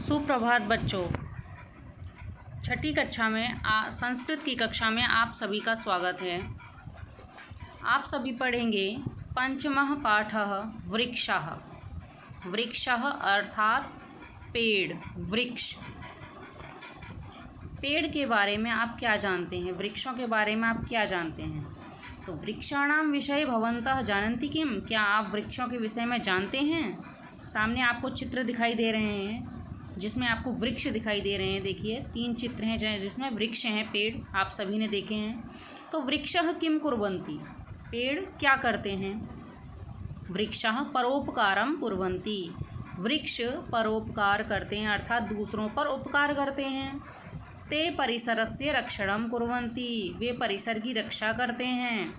सुप्रभात बच्चों। छठी कक्षा में संस्कृत की कक्षा में आप सभी का स्वागत है। आप सभी पढ़ेंगे पंचमः पाठः वृक्षः। वृक्षः अर्थात पेड़, वृक्ष। पेड़ के बारे में आप क्या जानते हैं? वृक्षों के बारे में आप क्या जानते हैं? तो वृक्षाणां विषये भवन्तः जानन्ति किम? क्या आप वृक्षों के विषय में जानते हैं? सामने आपको चित्र दिखाई दे रहे हैं जिसमें आपको वृक्ष दिखाई दे रहे हैं। देखिए 3 चित्र हैं जिसमें वृक्ष हैं, पेड़ आप सभी ने देखे हैं। तो वृक्षः किम कुर्वन्ति? पेड़ क्या करते हैं? वृक्षः परोपकारं कुर्वन्ति। वृक्ष परोपकार करते हैं अर्थात दूसरों पर उपकार करते हैं। ते परिसरस्य रक्षणं कुर्वन्ति। वे परिसर की रक्षा करते हैं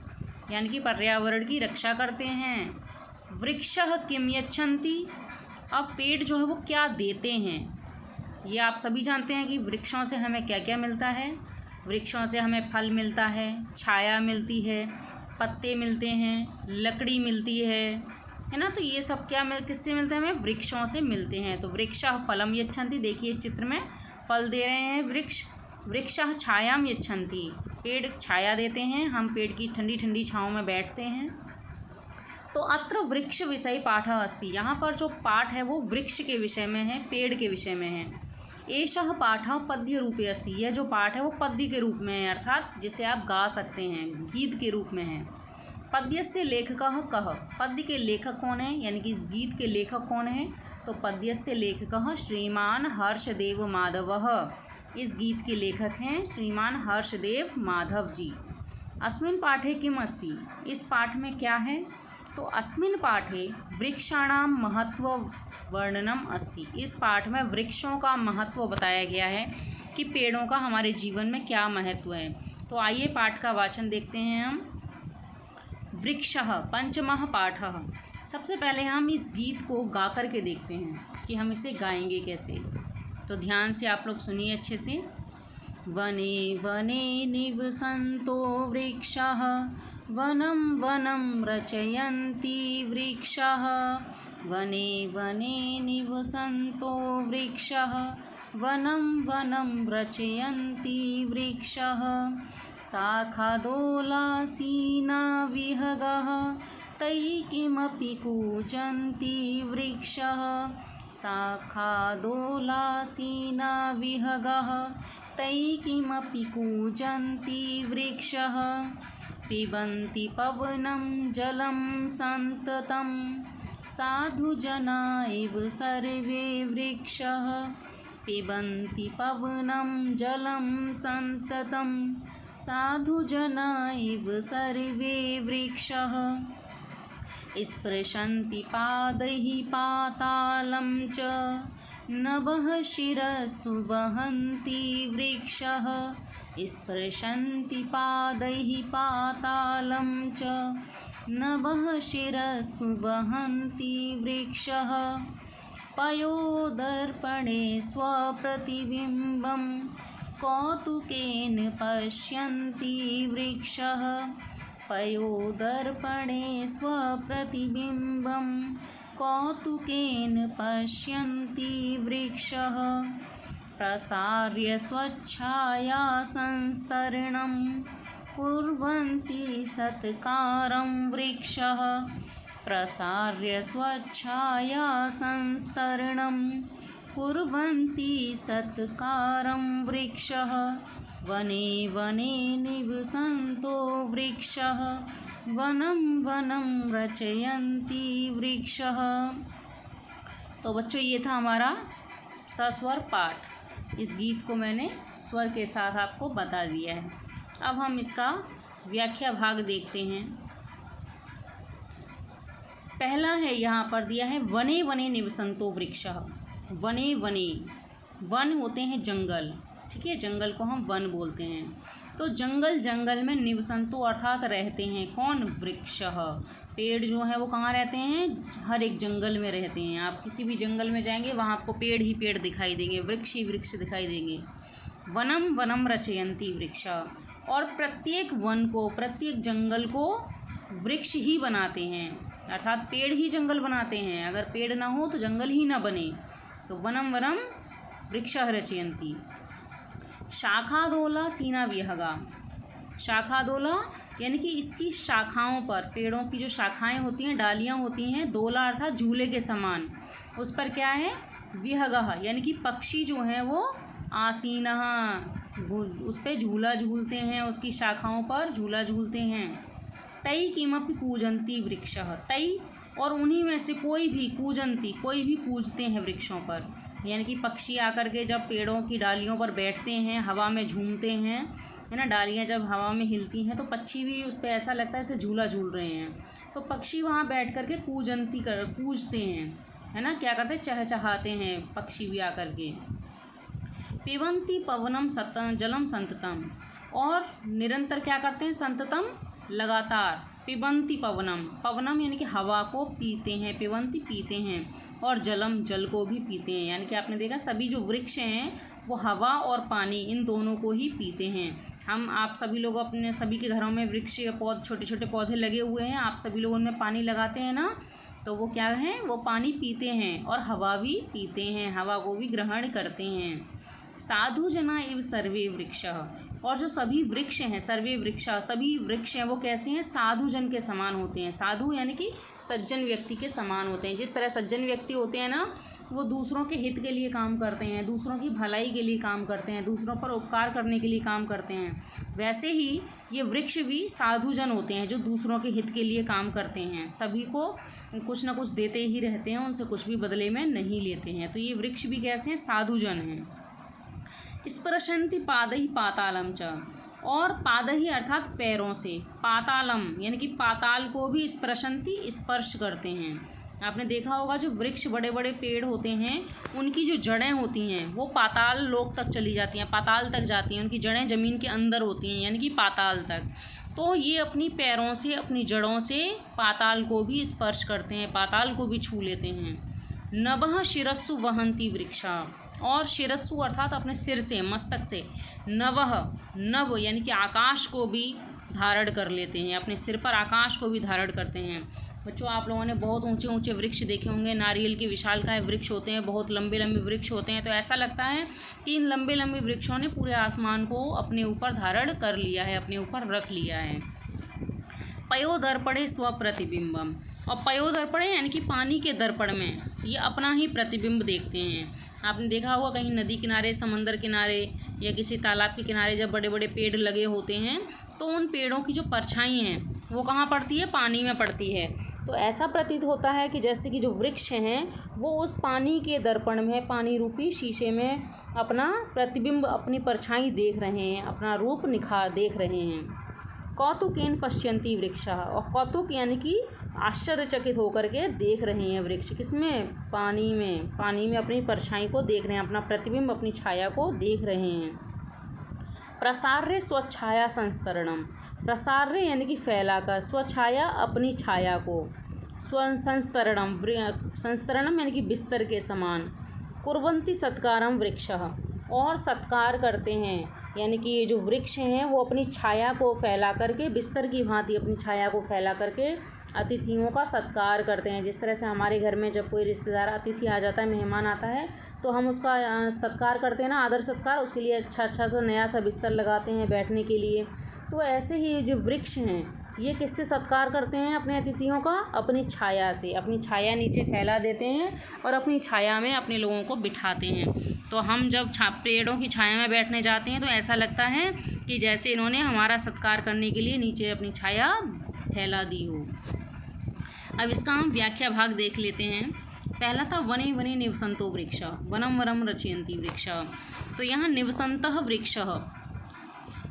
यानी कि पर्यावरण की रक्षा करते हैं। वृक्षः किम यच्छन्ति? अब पेड़ जो है वो क्या देते हैं? ये आप सभी जानते हैं कि वृक्षों से हमें क्या क्या मिलता है। वृक्षों से हमें फल मिलता है, छाया मिलती है, पत्ते मिलते हैं, लकड़ी मिलती है ना। तो ये सब किससे मिलते हैं? हमें वृक्षों से मिलते हैं। तो वृक्षः फलम यच्छन्ति। देखिए इस चित्र में फल दे रहे हैं वृक्ष। वृक्षः छायाम यच्छन्ति। पेड़ छाया देते हैं, हम पेड़ की ठंडी ठंडी छाँव में बैठते हैं। तो अत्र वृक्ष विषय पाठः अस्ति। यहाँ पर जो पाठ है वो वृक्ष के विषय में है, पेड़ के विषय में है। एषः पाठः पद्य रूपे अस्ति। यह जो पाठ है वो पद्य के रूप में है अर्थात जिसे आप गा सकते हैं, गीत के रूप में है। पद्यस्य लेखकः कः? पद्य के लेखक कौन है यानी कि इस गीत के लेखक कौन है? तो पद्यस्य लेखकः श्रीमान हर्षदेव माधवः। इस गीत के लेखक हैं श्रीमान हर्षदेव माधव जी। अस्मिन् पाठे किम अस्ति? इस पाठ में क्या है? तो अस्मिन् पाठे वृक्षाणां महत्व वर्णनम अस्ति। इस पाठ में वृक्षों का महत्व बताया गया है कि पेड़ों का हमारे जीवन में क्या महत्व है। तो आइए पाठ का वाचन देखते हैं हम। वृक्षः पंचमः पाठः। सबसे पहले हम इस गीत को गा कर के देखते हैं कि हम इसे गाएंगे कैसे। तो ध्यान से आप लोग सुनिए अच्छे से। वने वने निवसन्तो वृक्षः वनं वनं रचयन्ति वृक्षः। वने वने निवसन्तो वृक्षः वनं वनं रचयन्ति वृक्षः। शाखादोलासीना विहगः तैः किमपि कूजन्ति वृक्षः। शाखादोलासीना विहगः तैः किमपि कूजन्ति वृक्षः। पिबन्ति पवनं जलं सन्ततं साधुजना इव सर्वे वृक्षः। पिबन्ति पवनं जलं सन्ततं साधुजना इव सर्वे वृक्षः। स्पृशन्ति पादैः पातालं च नभः शिरसु वहन्ति वृक्षः। स्पृशन्ति पादैः पातालं च नभः शिरसु वहन्ति वृक्षः। पयोदर्पणे स्वप्रतिबिम्बं कौतुकेन पश्यन्ति वृक्षः। पयोदर्पणे स्वप्रतिबिम्बं कौतुकेन पश्यन्ति वृक्षः। प्रसार्य स्वच्छाया संस्तरणं कुर्वन्ति सत्कारं वृक्षः। प्रसार्य स्वच्छाया संस्तरणं कुर्वन्ति सत्कारं वृक्षः। वने वने निवसन्तो वृक्षः वनं वनं रचयन्ति वृक्षः। तो बच्चों ये था हमारा सस्वर पाठ। इस गीत को मैंने स्वर के साथ आपको बता दिया है। अब हम इसका व्याख्या भाग देखते हैं। पहला है यहाँ पर दिया है वने वने निवसन्तो वृक्षः। वने वने, वन होते हैं जंगल, ठीक है, जंगल को हम वन बोलते हैं। तो जंगल में निवसन्तो अर्थात रहते हैं कौन? वृक्षः। पेड़ जो है वो कहाँ रहते हैं? हर एक जंगल में रहते हैं। आप किसी भी जंगल में जाएंगे वहाँ आपको पेड़ ही पेड़ दिखाई देंगे, वृक्ष ही वृक्ष दिखाई देंगे। वनं वनं रचयन्ति वृक्षः। और प्रत्येक वन को, प्रत्येक जंगल को वृक्ष ही बनाते हैं अर्थात पेड़ ही जंगल बनाते हैं। अगर पेड़ ना हो तो जंगल ही ना बने। तो वनम वनम वृक्षः रचयन्ति। शाखादोला सीना विहगा। शाखादोला यानी कि इसकी शाखाओं पर, पेड़ों की जो शाखाएं होती हैं, डालियां होती हैं, दोला अर्थात झूले के समान, उस पर क्या है, विहगः यानी कि पक्षी जो हैं वो आसीनः, उस पर झूला झूलते हैं, उसकी शाखाओं पर झूला झूलते हैं। तई किमपि कूजंती वृक्षः। तई और उन्हीं में से कोई भी, कूजंती कोई भी कूजते हैं वृक्षों पर, यानी कि पक्षी आकर के जब पेड़ों की डालियों पर बैठते हैं, हवा में झूमते हैं, है ना, डालियाँ जब हवा में हिलती हैं तो पक्षी भी उस पर ऐसा लगता है जैसे झूला झूल रहे हैं, तो पक्षी वहाँ बैठ कर के कूजते हैं, है ना, क्या करते हैं, चहचहाते हैं पक्षी भी आकर के। पिबन्ति पवनम जलम संततम, और निरंतर क्या करते हैं, संततम लगातार, पिबन्ति पवनम, पवनम यानी कि हवा को पीते हैं, पिबन्ति पीते हैं, और जलम जल को भी पीते हैं, यानी कि आपने देखा सभी जो वृक्ष हैं वो हवा और पानी इन दोनों को ही पीते हैं। आप सभी लोग अपने सभी के घरों में वृक्ष या छोटे छोटे पौधे लगे हुए हैं, आप सभी लोग उनमें पानी लगाते हैं ना, तो वो क्या है, वो पानी पीते हैं और हवा भी पीते हैं, हवा को भी ग्रहण करते हैं। साधु जना इव सर्वे वृक्षः, और जो सभी वृक्ष हैं, सर्वे वृक्षा, सभी वृक्ष हैं वो कैसे हैं, साधु जन के समान होते हैं। साधु यानी कि सज्जन व्यक्ति के समान होते हैं। जिस तरह सज्जन व्यक्ति होते हैं ना, वो दूसरों के हित के लिए काम करते हैं, दूसरों की भलाई के लिए काम करते हैं, दूसरों पर उपकार करने के लिए काम करते हैं, वैसे ही ये वृक्ष भी साधुजन होते हैं जो दूसरों के हित के लिए काम करते हैं, सभी को कुछ ना कुछ देते ही रहते हैं, उनसे कुछ भी बदले में नहीं लेते हैं। तो ये वृक्ष भी कैसे हैं, साधुजन हैं। स्पृशन्ति पादहि पातालम च, और पादहि अर्थात पैरों से, पातालम यानी कि पाताल को भी स्पृशन्ति स्पर्श करते हैं। आपने देखा होगा जो वृक्ष, बड़े बड़े पेड़ होते हैं, उनकी जो जड़ें होती हैं वो पाताल लोक तक चली जाती हैं, पाताल तक जाती हैं, उनकी जड़ें ज़मीन के अंदर होती हैं, यानी कि पाताल तक। तो ये अपनी पैरों से, अपनी जड़ों से पाताल को भी स्पर्श करते हैं, पाताल को भी छू लेते हैं। नभः शिरस्सु वहन्ति वृक्षा, और शिरस्सु अर्थात अपने सिर से, मस्तक से, नवः नभ यानी कि आकाश को भी धारण कर लेते हैं, अपने सिर पर आकाश को भी धारण करते हैं। बच्चों, आप लोगों ने बहुत ऊंचे ऊंचे वृक्ष देखे होंगे, नारियल के विशालकाय वृक्ष होते हैं, बहुत लंबे लंबे वृक्ष होते हैं, तो ऐसा लगता है कि इन लंबे लंबे वृक्षों ने पूरे आसमान को अपने ऊपर धारण कर लिया है, अपने ऊपर रख लिया है। पयोदर्पणे स्वप्रतिबिंबम, और पयोदर्पणे यानी कि पानी के दर्पण में ये अपना ही प्रतिबिंब देखते हैं। आपने देखा होगा कहीं नदी किनारे, समंदर किनारे या किसी तालाब के किनारे जब बड़े बड़े पेड़ लगे होते हैं तो उन पेड़ों की जो परछाई हैं वो कहाँ पड़ती है, पानी में पड़ती है। तो ऐसा प्रतीत होता है कि जैसे कि जो वृक्ष हैं वो उस पानी के दर्पण में, पानी रूपी शीशे में अपना प्रतिबिंब, अपनी परछाई देख रहे हैं, अपना रूप निखार देख रहे हैं। कौतुकेन पश्यन्ति वृक्षा, और कौतुक यानी कि आश्चर्यचकित होकर के देख रहे हैं वृक्ष, किसमें, पानी में, पानी में अपनी परछाई को देख रहे हैं, अपना प्रतिबिंब, अपनी छाया को देख रहे हैं। प्रसार्य स्वच्छाया संस्तरणम, प्रसार्य यानी कि फैलाकर, स्वच्छाया अपनी छाया को, संस्तरणम, संस्तरणम यानी कि बिस्तर के समान, कुर्वन्ति सत्कारम वृक्षः, और सत्कार करते हैं, यानी कि ये जो वृक्ष हैं वो अपनी छाया को फैला करके, बिस्तर की भांति अपनी छाया को फैला करके अतिथियों का सत्कार करते हैं। जिस तरह से हमारे घर में जब कोई रिश्तेदार, अतिथि आ जाता है, मेहमान आता है, तो हम उसका सत्कार करते हैं ना, आदर सत्कार, उसके लिए अच्छा सा नया सा बिस्तर लगाते हैं बैठने के लिए। तो ऐसे ही जो वृक्ष हैं ये किससे सत्कार करते हैं अपने अतिथियों का, अपनी छाया से, अपनी छाया नीचे फैला देते हैं और अपनी छाया में अपने लोगों को बिठाते हैं। तो हम जब पेड़ों की छाया में बैठने जाते हैं तो ऐसा लगता है कि जैसे इन्होंने हमारा सत्कार करने के लिए नीचे अपनी छाया फैला दी हो। अब इसका हम व्याख्या भाग देख लेते हैं। पहला था वने वने निवसंतो वृक्ष, वनम वनम रचयन्ति वृक्ष। तो यहाँ निवसन्तः वृक्षः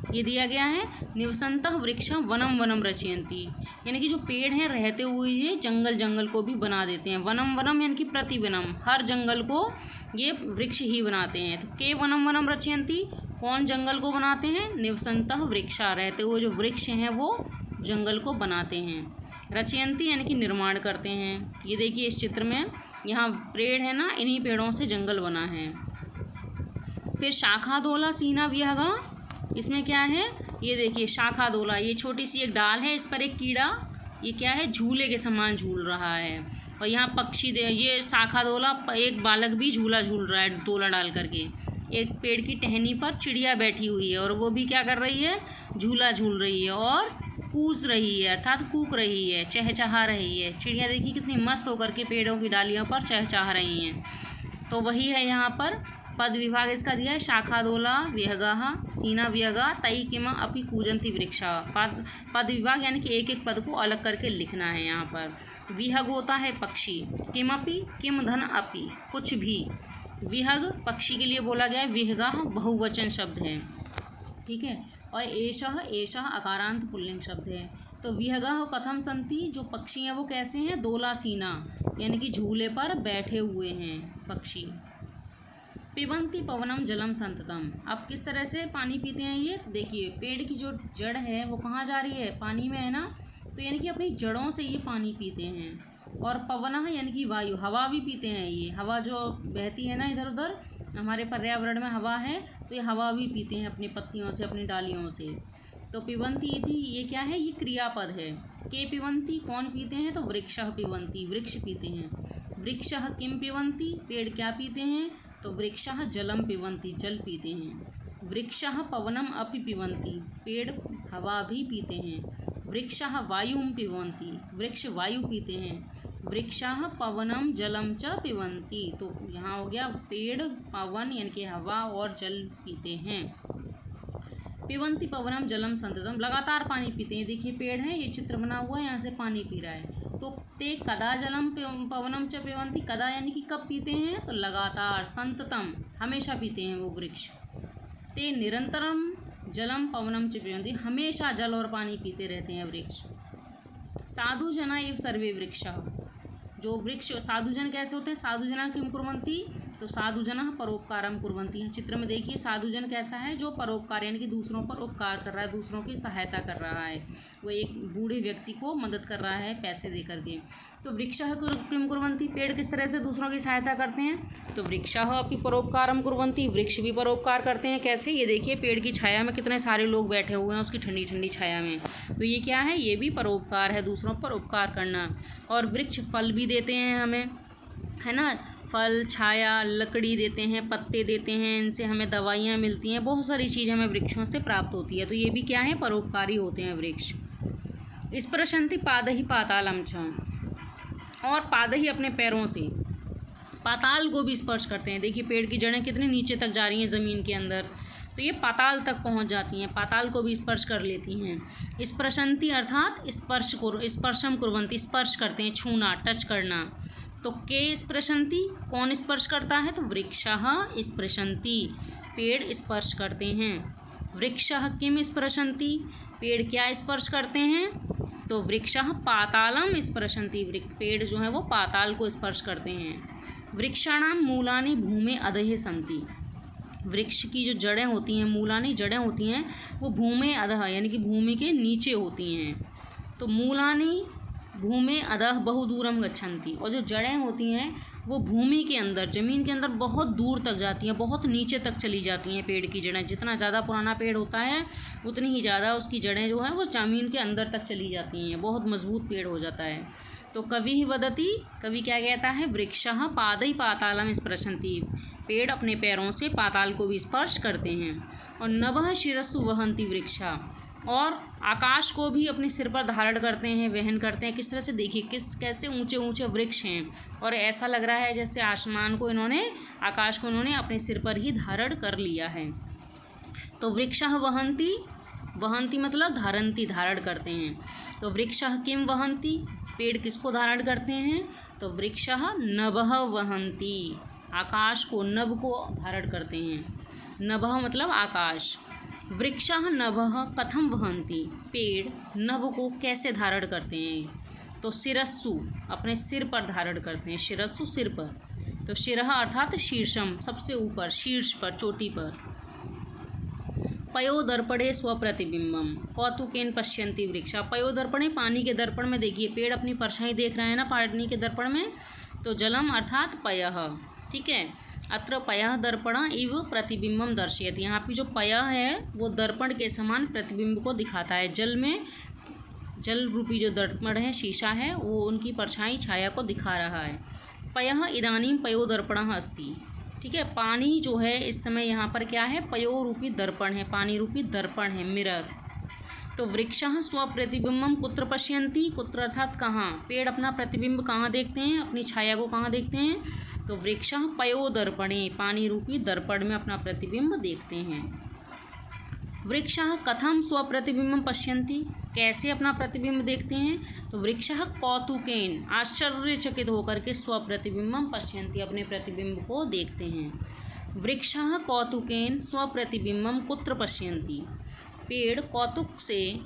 ये दिया गया है, निवसन्तः वृक्ष वनम वनम रचयन्ति, यानी कि जो पेड़ हैं रहते हुए ये जंगल जंगल को भी बना देते हैं। वनम वनम यानी कि प्रतिवनम, हर जंगल को ये वृक्ष ही बनाते हैं। तो के वनम वनम रचयन्ति, कौन जंगल को बनाते हैं, निवसन्तः वृक्षा, रहते हुए जो वृक्ष हैं वो जंगल को बनाते हैं। रचयन्ति यानी कि निर्माण करते हैं। ये देखिए इस चित्र में यहाँ पेड़ है ना, इन्हीं पेड़ों से जंगल बना है। फिर शाखादोला सीना विहगा, इसमें क्या है, ये देखिए शाखादोला, ये छोटी सी एक डाल है, इस पर एक कीड़ा, ये क्या है, झूले के समान झूल रहा है। और यहाँ पक्षी ये शाखा दोला, एक बालक भी झूला झूल रहा है दोला डाल करके। एक पेड़ की टहनी पर चिड़िया बैठी हुई है और वो भी क्या कर रही है, झूला झूल रही है और कूस रही है, अर्थात कूक रही है, चहचहा रही है। चिड़िया देखिए कितनी मस्त होकर के पेड़ों की डालियों पर चहचहा रही हैं। तो वही है यहाँ पर पद विभाग इसका दिया है, शाखा दोला विहगाः सीना विहगा तई किमा अपि कूजंती वृक्षा। पद विभाग यानी कि एक एक पद को अलग करके लिखना है। यहाँ पर विहग होता है पक्षी, किमपि किम धन अपि कुछ भी। विहग पक्षी के लिए बोला गया है, विहगाः बहुवचन शब्द है, ठीक है। और एषः अकारांत पुल्लिंग शब्द है। तो विहगाः कथम सन्ति, जो पक्षी हैं वो कैसे हैं, दोलासीना यानी कि झूले पर बैठे हुए हैं पक्षी। पिबन्ति पवनम जलम संततम, अब किस तरह से पानी पीते हैं ये, तो देखिए पेड़ की जो जड़ है वो कहाँ जा रही है, पानी में है ना, तो यानी कि अपनी जड़ों से ये पानी पीते हैं। और पवनः यानी कि वायु, हवा भी पीते हैं ये, हवा जो बहती है ना इधर उधर, हमारे पर्यावरण में हवा है, तो ये हवा भी पीते हैं अपनी पत्तियों से, अपनी डालियों से। तो पिबन्ति इति ये क्या है, ये क्रियापद है। के पिबन्ति कौन पीते हैं, तो वृक्षः पिबन्ति वृक्ष पीते हैं। वृक्षः किम पिबन्ति पेड़ क्या पीते हैं, तो वृक्षः जलम पिबन्ति जल पीते हैं। वृक्षः पवनम अपि पिबन्ति पेड़ हवा भी पीते हैं। वृक्षः वायुम पिबन्ति वृक्ष वायु पीते हैं। वृक्षः पवनम जलम च पिबन्ति, तो यहाँ हो गया पेड़ पवन यानी कि हवा और जल पीते हैं। पिबन्ति पवनम जलम संततम, लगातार पानी पीते हैं। देखिए पेड़ है, ये चित्र बना हुआ है, यहाँ से पानी पी रहा है। तो ते कदा जलम पवनम च पिबन्ति, कदा यानी कि कब पीते हैं, तो लगातार, संततम हमेशा पीते हैं वो वृक्ष। ते निरंतरम जलम पवनम च पिबन्ति, हमेशा जल और पानी पीते रहते हैं वृक्ष। साधु जना इव सर्वे वृक्षा, जो वृक्ष साधुजन कैसे होते हैं, साधुजना किम कुर्वन्ति, तो साधुजनः परोपकारम कुर्वन्ति। चित्र में देखिए साधुजन कैसा है, जो परोपकार यानी कि दूसरों पर उपकार कर रहा है, दूसरों की सहायता कर रहा है, वो एक बूढ़े व्यक्ति को मदद कर रहा है पैसे दे करके। तो वृक्षः किम कुर्वन्ति, पेड़ किस तरह से दूसरों की सहायता करते हैं, तो वृक्षः अपि परोपकारम कुर्वन्ति वृक्ष भी परोपकार करते हैं। कैसे, ये देखिए पेड़ की छाया में कितने सारे लोग बैठे हुए हैं उसकी ठंडी ठंडी छाया में, तो ये क्या है, ये भी परोपकार है, दूसरों पर उपकार करना। और वृक्ष फल भी देते हैं हमें, है ना, फल, छाया, लकड़ी देते हैं, पत्ते देते हैं, इनसे हमें दवाइयाँ मिलती हैं, बहुत सारी चीज़ें हमें वृक्षों से प्राप्त होती है। तो ये भी क्या है, परोपकारी होते हैं वृक्ष। स्पृशन्ति पादहि पातालम च, और पादहि अपने पैरों से पाताल को भी स्पर्श करते हैं। देखिए पेड़ की जड़ें कितनी नीचे तक जा रही हैं ज़मीन के अंदर, तो ये पाताल तक पहुंच जाती हैं, पाताल को भी स्पर्श कर लेती हैं। स्पृशन्ति अर्थात स्पर्शम कुर्वन्ति स्पर्श करते हैं, छूना, टच करना। तो के स्पृशन्ति कौन स्पर्श करता है, तो वृक्षः स्पृशन्ति पेड़ स्पर्श करते हैं। वृक्षः किम स्पृशन्ति पेड़ क्या स्पर्श करते हैं, तो वृक्षः पातालम स्पृशन्ति पेड़ जो है वो पाताल को स्पर्श करते हैं। वृक्षाणाम मूलानि भूमि अधः सन्ति, वृक्ष की जो जड़ें होती हैं, मूलानी जड़ें होती हैं, वो भूमि अधः यानी कि भूमि के नीचे होती हैं। तो मूलानी भूमि अधः बहुदूरम गच्छन्ति, और जो जड़ें होती हैं वो भूमि के अंदर, ज़मीन के अंदर बहुत दूर तक जाती हैं, बहुत नीचे तक चली जाती हैं। पेड़ की जड़ें, जितना ज़्यादा पुराना पेड़ होता है उतनी ही ज़्यादा उसकी जड़ें जो हैं वो ज़मीन के अंदर तक चली जाती हैं, बहुत मजबूत पेड़ हो जाता है। तो कवि ही वदति, कवि क्या कहता है, वृक्षः पादै पातालम स्पृशन्ति पेड़ अपने पैरों से पाताल को भी स्पर्श करते हैं। और नभः शिरस्सु वहन्ति वृक्षा, और आकाश को भी अपने सिर पर धारण करते हैं, वहन करते हैं। किस तरह से, देखिए कैसे ऊंचे ऊंचे वृक्ष हैं, और ऐसा लग रहा है जैसे आसमान को इन्होंने, आकाश को इन्होंने अपने सिर पर ही धारण कर लिया है। तो वृक्षः वहन्ति, वहन्ति मतलब धारन्ति, धारण करते हैं। तो वृक्षः किम वहन्ति पेड़ किसको धारण करते हैं, तो वृक्षः नभः वहन्ति आकाश को, नभ को धारण करते हैं। नभः मतलब आकाश। वृक्षः नभः कथम वहन्ति पेड़ नभ को कैसे धारण करते हैं, तो शिरस्सु अपने सिर पर धारण करते हैं, शिरस्सु सिर पर। तो शिरः अर्थात शीर्षम सबसे ऊपर, शीर्ष पर, चोटी पर। पयो दर्पणे स्वप्रतिबिंबम कौतुकेन पश्यन्ति वृक्षा, पयो दर्पणे पानी के दर्पण में देखिए पेड़ अपनी परछाई देख रहे हैं ना पानी के दर्पण में। तो जलम अर्थात पयः, ठीक है। अत्र पयः दर्पण इव प्रतिबिंबम दर्शयति, यहाँ पे जो पयः है वो दर्पण के समान प्रतिबिंब को दिखाता है। जल में जल रूपी जो दर्पण है, शीशा है, वो उनकी परछाई छाया को दिखा रहा है। पयः इदानीं पयोदर्पणः अस्ति। ठीक है, पानी जो है इस समय यहाँ पर क्या है, पयो रूपी दर्पण है, पानी रूपी दर्पण है, मिरर। तो वृक्षः स्वप्रतिबिंबं कुत्र पश्यन्ति, कुत्र अर्थात कहाँ, पेड़ अपना प्रतिबिंब कहाँ देखते हैं, अपनी छाया को कहाँ देखते हैं, तो वृक्षः पयोदर्पणे, पानी रूपी दर्पण में अपना प्रतिबिंब देखते हैं। वृक्षः कथं स्वप्रतिबिंबं पश्यन्ति, कैसे अपना प्रतिबिंब देखते हैं, तो वृक्षः कौतुकेन, आश्चर्यचकित होकर के स्वप्रतिबिंबं पश्यन्ति, अपने प्रतिबिंब को देखते हैं। वृक्षः कौतुकेन स्वप्रतिबिंबं कुत्र पश्यन्ति, पेड़ कौतुक से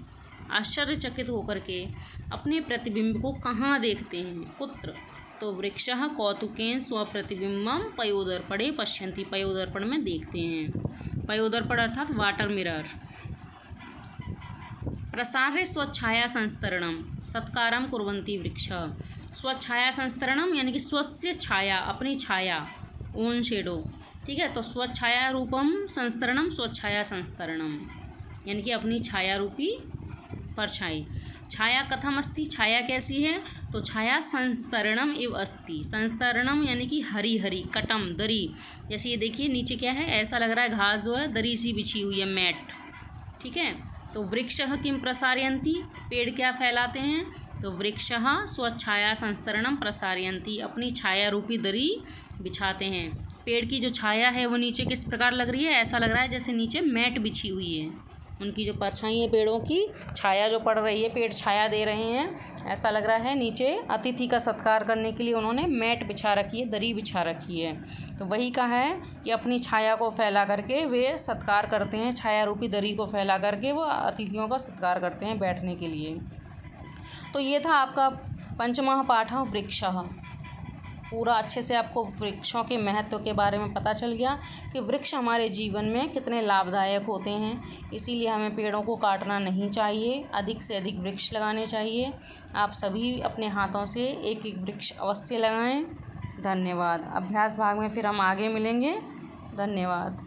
आश्चर्यचकित होकर के अपने प्रतिबिंब को कहाँ देखते हैं, कुत्र, तो वृक्षः कौतुकेन स्वप्रतिबिंबं पयोदर्पणे पश्यन्ति, पयोदर्पण में देखते हैं। पयोदर्पण अर्थात वाटर मिरर। प्रसार्य स्वच्छाया संस्तरणम सत्कारम कुर्वन्ति वृक्षः। स्वच्छाया संस्तरणम यानी कि स्वस्य छाया, अपनी छाया, ओन शेडो। ठीक है, तो स्वच्छाया रूपम संस्तरणम, स्वच्छाया संस्तरणम यानी कि अपनी छाया रूपी परछाई। छाया कथम अस्ति, छाया कैसी है, तो छाया संस्तरणम इव अस्ति। संस्तरणम यानी कि हरी हरी, कटम, दरी। जैसे ये देखिए नीचे क्या है, ऐसा लग रहा है घास जो है दरी सी बिछी हुई है, मैट। ठीक है, तो वृक्षः किम प्रसारयन्ति, पेड़ क्या फैलाते हैं, तो वृक्षः स्वच्छाया संस्तरणम प्रसारयन्ति, अपनी छाया रूपी दरी बिछाते हैं। पेड़ की जो छाया है वो नीचे किस प्रकार लग रही है, ऐसा लग रहा है जैसे नीचे मैट बिछी हुई है। उनकी जो परछाई है, पेड़ों की छाया जो पड़ रही है, पेड़ छाया दे रहे हैं, ऐसा लग रहा है नीचे अतिथि का सत्कार करने के लिए उन्होंने मैट बिछा रखी है, दरी बिछा रखी है। तो वही का है कि अपनी छाया को फैला करके वे सत्कार करते हैं, छाया रूपी दरी को फैला करके वो अतिथियों का सत्कार करते हैं बैठने के लिए। तो ये था आपका पंचमः पाठ वृक्षः। पूरा अच्छे से आपको वृक्षों के महत्व के बारे में पता चल गया कि वृक्ष हमारे जीवन में कितने लाभदायक होते हैं। इसीलिए हमें पेड़ों को काटना नहीं चाहिए, अधिक से अधिक वृक्ष लगाने चाहिए। आप सभी अपने हाथों से एक एक वृक्ष अवश्य लगाएं। धन्यवाद। अभ्यास भाग में फिर हम आगे मिलेंगे। धन्यवाद।